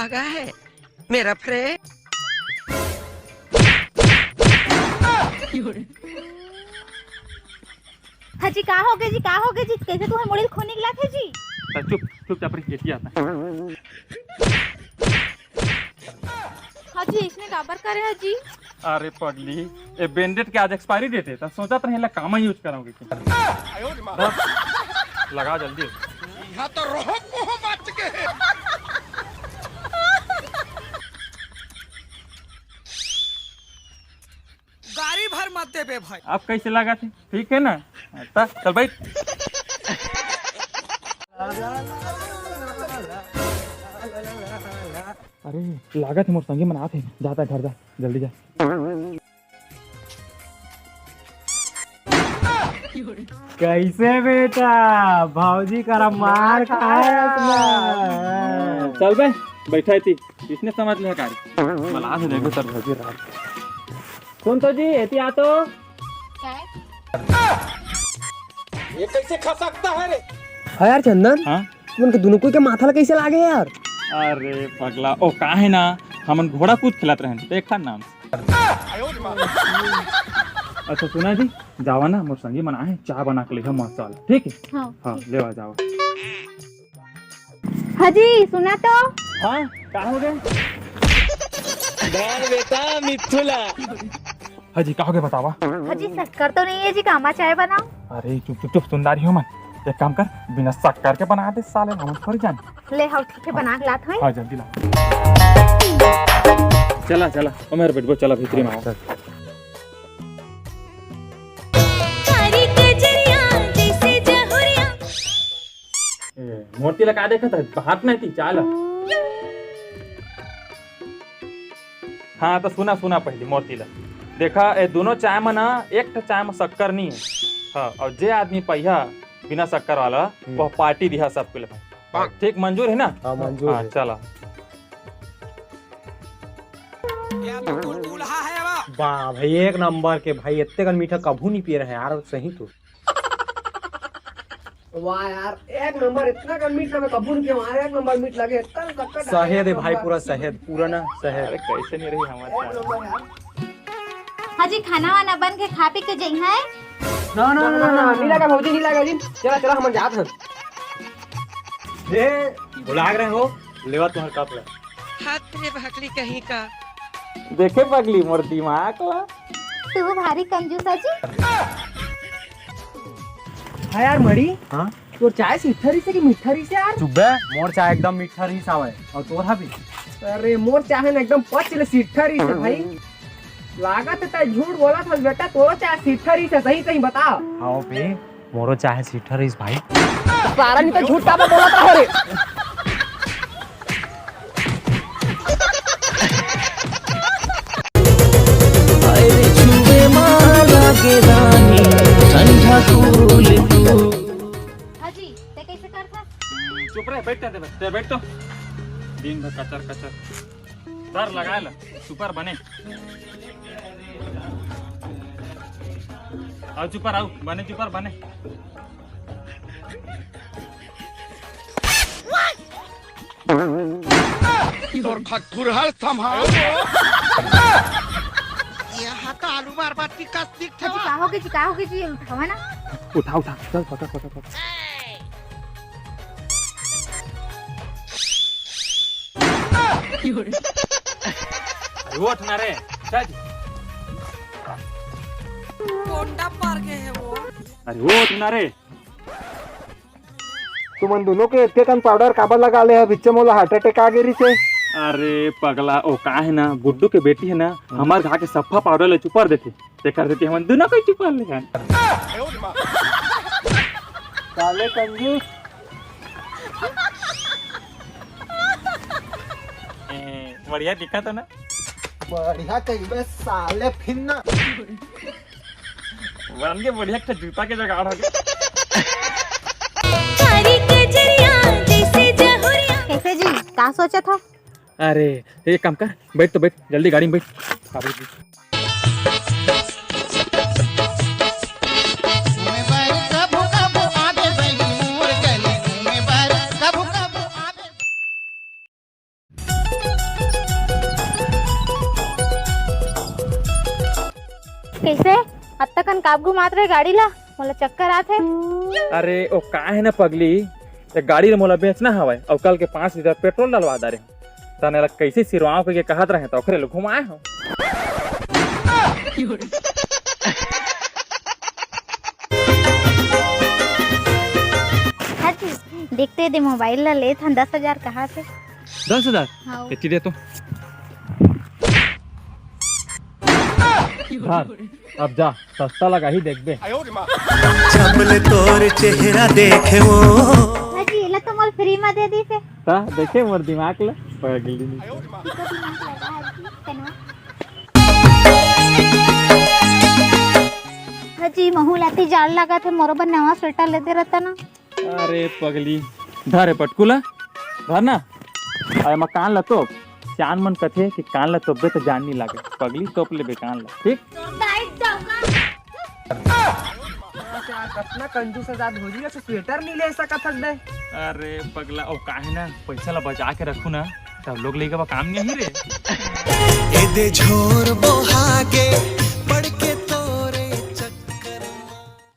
भागा है मेरा फ्रेंड। हाजी का हो गए जी, का हो गए जी, कैसे तुम्हें मुड़ी खोने गिला थे जी? चुप चुप चाप रही आता। हाजी इसने काबर करे हाजी? अरे पगली ये बैंडेड के आज एक्सपायरी डेट है, तो सोचा तो नहीं काम यूज कराओगे लगा जल्दी। यहाँ तो रोह पोह मच गए। गाड़ी भर मत दे बे भाई। आप कैसे लगा थे? ठीक है ना? अच्छा चल भाई। अरे लागत है मोर संगी मना थे, जाता घर जा जल्दी जा। कैसे बेटा भाऊजी का मार खाया चल बे बैठा थी, इसने समझ लिया कारी मला से देखो सर भजी रात। सुन तो जी एती आ तो ये कैसे खा सकता है रे? हाँ यार चंदन, हाँ उनके दोनों को के माथा कैसे लागे यार? अरे पगला ओ का है ना, हमन घोड़ा कूद खिलात रहे देखा नाम। अच्छा सुना जी, जावा ना मोर संगी मना है, चाय बना के ले मस्त वाला, ठीक है? हाँ ले आ जाओ। हाजी सुना तो? हाँ का हो गए? बेटा मिथुला हाजी का हो गए बतावा। हाजी शक्कर तो नहीं है जी, कामा चाय बनाओ। अरे चुप चुप चुप सुनदारी हो मन, एक काम कर बिना शक्कर के बना दे साले, हम थोड़ी जान। ले हाउ ठीक है बना के लात हई। हाँ जल्दी ला। चला चला ओ मेरे बेटो चला भीतरी में आओ। मूर्ति लगा देखा था हाथ में थी चाल। हाँ तो सुना सुना पहले मूर्ति ला देखा, ये दोनों चाय में ना एक चाय में शक्कर नहीं है। हाँ और जे आदमी पहिया बिना शक्कर वाला वो पार्टी दिया सबके लिए, ठीक मंजूर है ना? हाँ मंजूर हाँ है। चला। क्या तो दूल्हा है वो? वाह भाई एक नंबर के भाई, इतने का मीठा कभू नहीं पी रहे हैं यार, सही तो। वाह यार एक नंबर, इतना का मीट में कबूल के वहाँ एक नंबर मीट लगे। शहद है भाई, पूरा शहद, पूरा ना शहद। अरे कैसे नहीं रही हमारे हाजी खाना वाना बन के खा पी के जई है। ना ना ना ना नहीं लगा भौजी, नहीं लगा जी। चला चला हम जात हैं। ये बुला रहे हो, लेवा तुम्हारा कप ले। हाथ रे भकली कहीं का। देखे पगली मोर दिमाग ला। तू भारी कंजूस हाजी। हाँ यार मड़ी, हाँ तो चाय सिद्धरी से कि मिठरी से यार? चुप बे, मोर चाय एकदम मीठा रही सावे, और तोरा भी। अरे मोर चाय ना एकदम पचले सिद्धरी से भाई। लागत है झूठ बोला था बेटा, तोरो चाय सिद्धरी से, सही सही बता। हाँ बे मोरो चाय सीठा रही भाई। सारा नहीं तो झूठ का बोला था रे। हाजी ते कैसे कर था? चुप रहे बैठ तो दिन भर कचर कचर डर लगा ला सुपर बने। आओ चुपर आओ बने, चुपर बने। तोर खटुरहल संभाल। यहाँ का आलू मार बात की कस दिख हाजी का हो गए जी, का हो गए जी, उठावा ना। उठा उठा चल पकड़ पकड़ पकड़। अरे उठ ना रे चल। कोंडा पार गए है वो। अरे उठ ना रे। तुम दोनों के इतने कन पाउडर काबर लगा ले है, बिच्चे मोला हार्ट अटैक आ गई से। अरे पगला ओ का है ना, गुड्डू के बेटी है ना, हमार घा के सफा पाउडर ले चुपर देते ते कर देती हम दोनों को चुपर ले हैं। साले कंजूस। बढ़िया दिखा तो ना। बढ़िया कहीं साले फिन्ना। वन के बढ़िया का जूता के जगाड़ हो गया। कैसे जी का सोचा था? अरे एक काम कर, बैठ तो बैठ जल्दी गाड़ी में बैठ। कैसे अब तक काब घुमात रहे गाड़ी ला मोला चक्कर आथे। अरे ओ का है ना पगली, ये गाड़ी ला मोला बेचना हवय और कल के 5 लीटर पेट्रोल डलवा दे रहे तने ला कैसे सिरवाओ के कहत रहे तो ओकरे ला घुमाए हो। हाँ जी देखते दे मोबाइल ला ले था 10,000 कहाँ से। 10,000 हाँ कितनी दे तो अब जा सस्ता लगा ही देख बे। छपले तोर चेहरा देखे वो हाँ जी ये तो मोल फ्री में दे दी थे। ता देखे मोर दिमाग ला पगली नी। हाँ जी महू लाती जाल लगा थे मोरो बर नवा स्वेटर लेते रहता ना। अरे पगली धरे पटकुला धर ना। अरे मैं कान ला तोप चान मन कथे कि कान ला तोपबे तो जान नहीं लागे, पगली तोप लेबे कान ला ठीक। कितना कंजूस आजाद हो जी तो स्वेटर नहीं ले सकत हस बे। अरे पगला ओ काहे ना पैसा ला बचा के रखू ना तब लोग लेके बा काम नहीं रे। ए दे झोर बोहा के